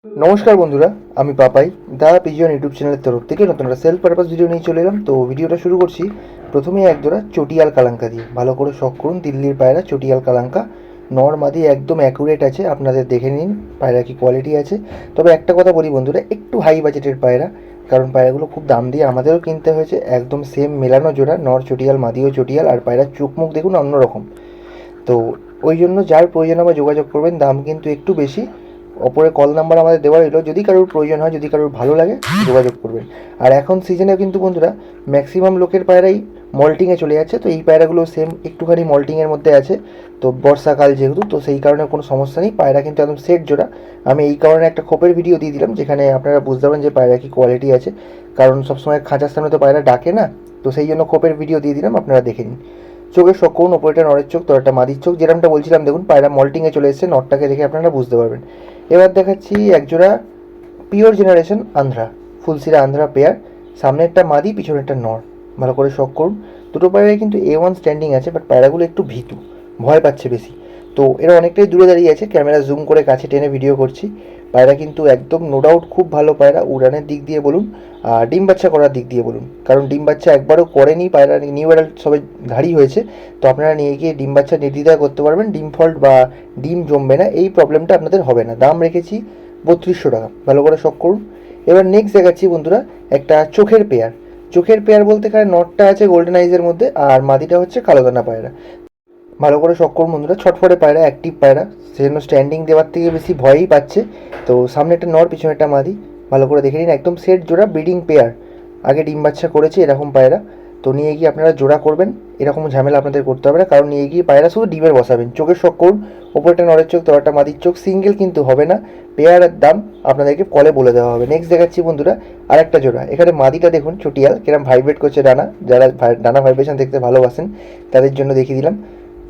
নমস্কার বন্ধুরা, আমি পাপাই দা পিজিয়ন ইউটিউব চ্যানেলের তরফ থেকে নতুন একটা সেলফ পারপাস ভিডিও নিয়ে চলে এলাম। তো ভিডিওটা শুরু করছি প্রথমেই একজোড়া চটিয়াল কালাঙ্কা দিয়ে। ভালো করে শখ করুন, দিল্লির পায়রা চটিয়াল কালাঙ্কা নর মাদি একদম অ্যাকুরেট আছে, আপনাদের দেখে নিন পায়রা কি কোয়ালিটি আছে। তবে একটা কথা বলি বন্ধুরা, একটু হাই বাজেটের পায়রা, কারণ পায়রাগুলো খুব দাম দিয়ে আমাদেরও কিনতে হয়েছে। একদম সেম মেলানো জোড়া, নর চটিয়াল মাদিও চটিয়াল, আর পায়রার চোখ মুখ দেখুন অন্যরকম। তো ওই জন্য যার প্রয়োজন হবে যোগাযোগ করবেন, দাম কিন্তু একটু বেশি। ওপরে কল নাম্বার আমাদের দেওয়া রইলো, যদি কারোর প্রয়োজন হয়, যদি কারোর ভালো লাগে যোগাযোগ করবেন। আর এখন সিজনে কিন্তু বন্ধুরা ম্যাক্সিমাম লোকের পায়রাই মল্টিংয়ে চলে যাচ্ছে, তো এই পায়রাগুলো সেম একটুখানি মল্টিংয়ের মধ্যে আছে। তো বর্ষাকাল যেহেতু, তো সেই কারণে কোনো সমস্যা নেই, পায়রা কিন্তু একদম সেট জোড়া। আমি এই কারণে একটা খোপের ভিডিও দিয়ে দিলাম, যেখানে আপনারা বুঝতে পারবেন যে পায়রা কি কোয়ালিটি আছে, কারণ সবসময় খাঁচার সামনে তো পায়রা ডাকে না। তো সেই জন্য খোপের ভিডিও দিয়ে দিলাম, আপনারা দেখে নিন। চোখের শখ করুন, ওপরেটা নরের চোখ, তলাটা মাদির চোখ, যেরকমটা বলছিলাম দেখুন পায়রা মল্টিংয়ে চলে এসেছে, নটটাকে দেখে আপনারা বুঝতে পারবেন। এবার দেখাচ্ছি একজোড়া পিওর জেনারেশন আন্ধ্রা, ফুলসিরা আন্ধ্রা পেয়ার, সামনে একটা মাদি পিছনে একটা নর। ভালো করে শখ করুন, দুটো পায়রাই কিন্তু A1 স্ট্যান্ডিং আছে, বাট পায়রাগুলো একটু ভীতু, ভয় পাচ্ছে বেশি। তো এরা অনেকটাই দূরে দাঁড়িয়ে আছে, ক্যামেরা জুম করে কাছে টেনে ভিডিও করছি। পায়রা কিন্তু একদম নো ডাউট খুব ভালো পায়রা, উড়ানের দিক দিয়ে বলুন আর ডিম বাচ্চা করার দিক দিয়ে বলুন, কারণ ডিম বাচ্চা একবারও করেনি পায়রা, নিউ অ্যাডাল্ট সবে ধাড়ি হয়েছে। তো আপনারা নিয়ে গিয়ে ডিম বাচ্চা নির্দ্বিধায় করতে পারবেন, ডিম ফল্ট বা ডিম জমবে না, এই প্রবলেমটা আপনাদের হবে না। দাম রেখেছি 3200 টাকা, ভালো করে শখ করুন। এবার নেক্সট দেখাচ্ছি বন্ধুরা একটা চোখের পেয়ার। চোখের পেয়ার বলতে এখানে নটটা আছে গোল্ডেন আইজের মধ্যে, আর মাদিটা হচ্ছে কালোদানা পায়রা। ভালো করে শখ করুন বন্ধুরা, ছটফটে পায়রা, অ্যাক্টিভ পায়রা, সেজন্য স্ট্যান্ডিং দেওয়ার থেকে বেশি ভয়ই পাচ্ছে। তো সামনে একটা নর পিছনে একটা মাদি, ভালো করে দেখে নিন, একদম সেট জোড়া ব্রিডিং পেয়ার, আগে ডিম বাচ্চা করেছে এরকম পায়রা। তো নিয়ে গিয়ে আপনারা জোড়া করবেন, এরকম ঝামেলা আপনাদের করতে হবে না, কারণ নিয়ে গিয়ে পায়রা শুধু ডিমের বসাবেন। চোখের শখ করুন, ওপরটা নরের চোখ, তলাটা মাদির চোখ, সিঙ্গেল কিন্তু হবে না, পেয়ারের দাম আপনাদেরকে কলে বলে দেওয়া হবে। নেক্সট দেখাচ্ছি বন্ধুরা আর একটা জোড়া, এখানে মাদিটা দেখুন চটিয়াল কিরম ভাইব্রেট করছে ডানা, যারা ডানা ভাইব্রেশন দেখতে ভালোবাসেন তাদের জন্য দেখিয়ে দিলাম।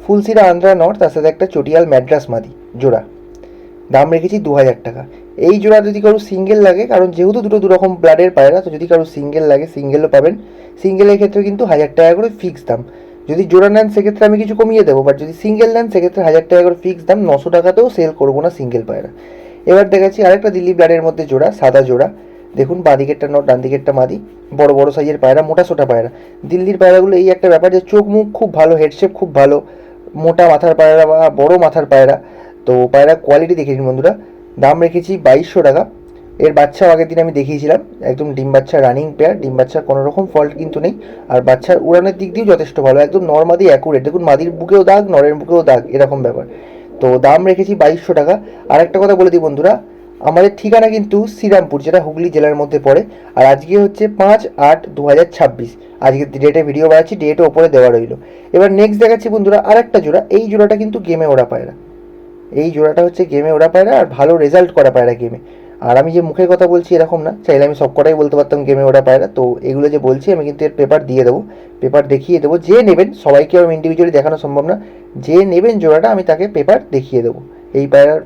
ফুলসিরা আন্ধ্রা নর, তার সাথে একটা চটিয়াল ম্যাড্রাস মাদি জোড়া, দাম রেখেছি 2000 টাকা। এই জোড়া যদি কারো সিঙ্গেল লাগে, কারণ যেহেতু দুটো দুরকম ব্লাডের পায়রা, তো যদি কারো সিঙ্গেল লাগে সিঙ্গেলও পাবেন। সিঙ্গেলের ক্ষেত্রে কিন্তু 1000 টাকা করে ফিক্স দাম। যদি জোড়া নেন সেক্ষেত্রে আমি কিছু কমিয়ে দেবো, বাট যদি সিঙ্গেল নেন সেক্ষেত্রে 1000 টাকা করে ফিক্স দাম, 900 টাকাতেও সেল করবো না সিঙ্গেল পায়রা। এবার দেখাচ্ছি আরেকটা দিল্লি ব্লাডের মধ্যে জোড়া, সাদা জোড়া, দেখুন বাঁ দিকেরটা নর ডান দিকেরটা মাদি, বড় বড় সাইজের পায়রা, মোটা সোটা পায়রা। দিল্লির পায়রাগুলো এই একটা ব্যাপার যে চোখ মুখ খুব ভালো, হেডশেপ খুব ভালো, মোটা মাথার পায়রা বা বড় মাথার পায়রা। তো পায়রা কোয়ালিটি দেখে নিন বন্ধুরা, দাম রেখেছি 2200 টাকা। এর বাচ্চাও আগের দিন আমি দেখিয়েছিলাম, একদম ডিম বাচ্চা রানিং পেয়ার, ডিম বাচ্চার কোনো রকম ফল্ট কিন্তু নেই, আর বাচ্চার উড়ানের দিক দিয়েও যথেষ্ট ভালো, একদম নর্মাদি অ্যাকুরেট, দেখুন মাদির বুকেও দাগ নরের বুকেও দাগ, এরকম ব্যাপার। তো দাম রেখেছি 2200 টাকা। আর একটা কথা বলে দিই বন্ধুরা, আমাদের ঠিকানা কিন্তু শ্রীরামপুর, যেটা হুগলি জেলার মধ্যে পড়ে, আর আজকে হচ্ছে 5/8/2026, আজকে ডেটে ভিডিও বানাচ্ছি, ডেটও ওপরে দেওয়া রইল। এবার নেক্সট দেখাচ্ছি বন্ধুরা আর একটা জোড়া, এই জোড়াটা কিন্তু গেমে ওড়া পায়রা, এই জোড়াটা হচ্ছে গেমে ওড়া পায়রা, আর ভালো রেজাল্ট করা পায়রা গেমে। আর আমি যে মুখের কথা বলছি এরকম না, চাইলে আমি সব কটাই বলতে পারতাম গেমে ওড়া পায়রা। তো এগুলো যে বলছি আমি কিন্তু এর পেপার দিয়ে দেবো, পেপার দেখিয়ে দেবো, যে নেবেন, সবাইকে আমি ইন্ডিভিজুয়ালি দেখানো সম্ভব না, যে নেবেন জোড়াটা আমি তাকে পেপার দেখিয়ে দেবো, এই পায়রার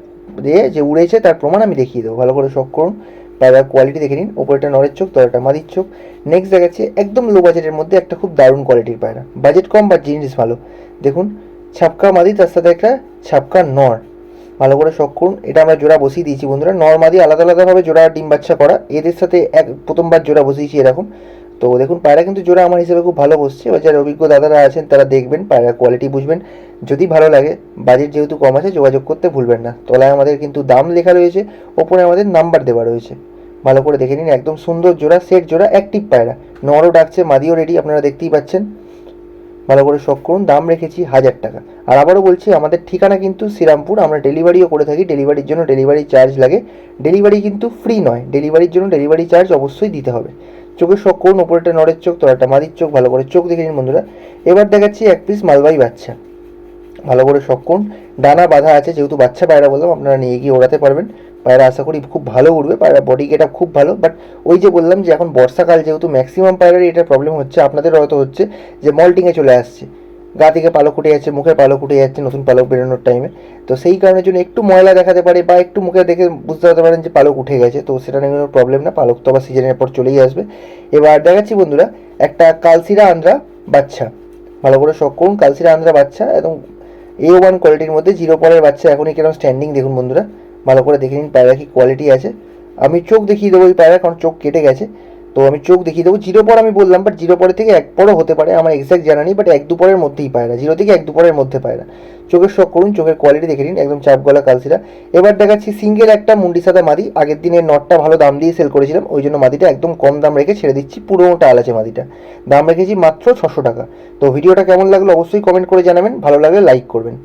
দিয়ে যে উড়েছে তার প্রমাণ আমি দেখিয়ে দেবো। ভালো করে শখ করুন, পায়রার কোয়ালিটি দেখে নিন, ওপরটা নরের চোখ, তলাটা মাদির চোখ। নেক্সট দেখাচ্ছি একদম লো বাজেটের মধ্যে একটা খুব দারুণ কোয়ালিটির পায়রা, বাজেট কম বা জিনিস ভালো, দেখুন ছাপকা মাদি, তার সাথে একটা ছাপকা নর। ভালো করে শখ করুন, এটা আমরা জোড়া বসিয়ে দিয়েছি বন্ধুরা, নর্মাদি আলাদা আলাদাভাবে জোড়া ডিম বাচ্চা করা, এদের সাথে প্রথমবার জোড়া বসিয়েছি এরকম। তো দেখুন পায়রা কিন্তু জোড়া আমার হিসেবে খুব ভালো বসছে, এবার যারা অভিজ্ঞ দাদারা আছেন তারা দেখবেন, পায়রার কোয়ালিটি বুঝবেন, যদি ভালো লাগে, বাজেট যেহেতু কম আছে যোগাযোগ করতে ভুলবেন না। তলায় আমাদের কিন্তু দাম লেখা রয়েছে, ওপরে আমাদের নাম্বার দেওয়া রয়েছে, ভালো করে দেখে নিন, একদম সুন্দর জোড়া, সেট জোড়া, অ্যাক্টিভ পায়রা, নরও ডাকছে মাদিও রেডি, আপনারা দেখতেই পাচ্ছেন। ভালো করে শখ করুন, দাম রেখেছি 1000 টাকা। আর আবারও বলছি আমাদের ঠিকানা কিন্তু শ্রীরামপুর, আমরা ডেলিভারিও করে থাকি, ডেলিভারির জন্য ডেলিভারি চার্জ লাগে, ডেলিভারি কিন্তু ফ্রি নয়, ডেলিভারির জন্য ডেলিভারি চার্জ অবশ্যই দিতে হবে। চোখের শখ করুন, ওপরেটা নরের চোখ, তলাটা মাদির চোখ, ভালো করে চোখ দেখে নিন বন্ধুরা। এবার দেখাচ্ছি এক পিস মালবাহী বাচ্চা, ভালো করে শখ করুন, ডানা বাঁধা আছে, যেহেতু বাচ্চা পায়রা বললাম, আপনারা নিয়ে গিয়ে ওড়াতে পারবেন, পায়রা আশা করি খুব ভালো উঠবে, পায়রা বডি গেট আপ খুব ভালো। বাট ওই যে বললাম যে এখন বর্ষাকাল যেহেতু ম্যাক্সিমাম পায়রারই এটা প্রবলেম হচ্ছে, আপনাদের হয়তো হচ্ছে যে মল্টিংয়ে চলে আসছে, গা থেকে পালক উঠে যাচ্ছে, মুখে পালক উঠে যাচ্ছে নতুন পালক বেরোনোর টাইমে। তো সেই কারণের জন্য একটু ময়লা দেখাতে পারে, বা একটু মুখে দেখে বুঝতে পারতে পারেন যে পালক উঠে গেছে, তো সেটা নিয়ে কোনো প্রবলেম না, পালক তো আবার সিজনের পর চলেই আসবে। এবার দেখাচ্ছি বন্ধুরা একটা কালসিরা আন্ধ্রা বাচ্চা, ভালো করে শখ করুন, কালসিরা আন্ধ্রা বাচ্চা একদম A1 কোয়ালিটির মধ্যে, জিরো পরের বাচ্চা, এখনই কেন স্ট্যান্ডিং দেখুন বন্ধুরা, ভালো করে দেখে নিন পায়রা কি কোয়ালিটি আছে। আমি চোখ দেখিয়ে দেবো এই পায়রা, কারণ চোখ কেটে গেছে, তো আমি চোখ দেখিয়ে দেবো। 0 পর আমি বললাম, বাট 0 পরের থেকে 1 পরও হতে পারে, আমার এক্স্যাক্ট জানা নেই, বাট 1-2 পরের মধ্যেই পায়রা, 0 থেকে 1-2 পরের মধ্যে পায়রা। চোখের শখ করুন, চোখের কোয়ালিটি দেখে নিন, একদম চাপ গলা কালসিরা। এবার দেখাচ্ছি সিঙ্গেল একটা মুন্ডি সাদা মাদি। আগের দিনে নটটা ভালো দাম দিয়ে সেল করেছিলাম, ওই জন্য মাদিটা একদম কম দাম রেখে ছেড়ে দিচ্ছি, পুরোটা আল আছে মাদিটা, দাম রেখেছি মাত্র 600 টাকা। তো ভিডিওটা কেমন লাগলো অবশ্যই কমেন্ট করে জানাবেন, ভালো লাগলে লাইক করবেন।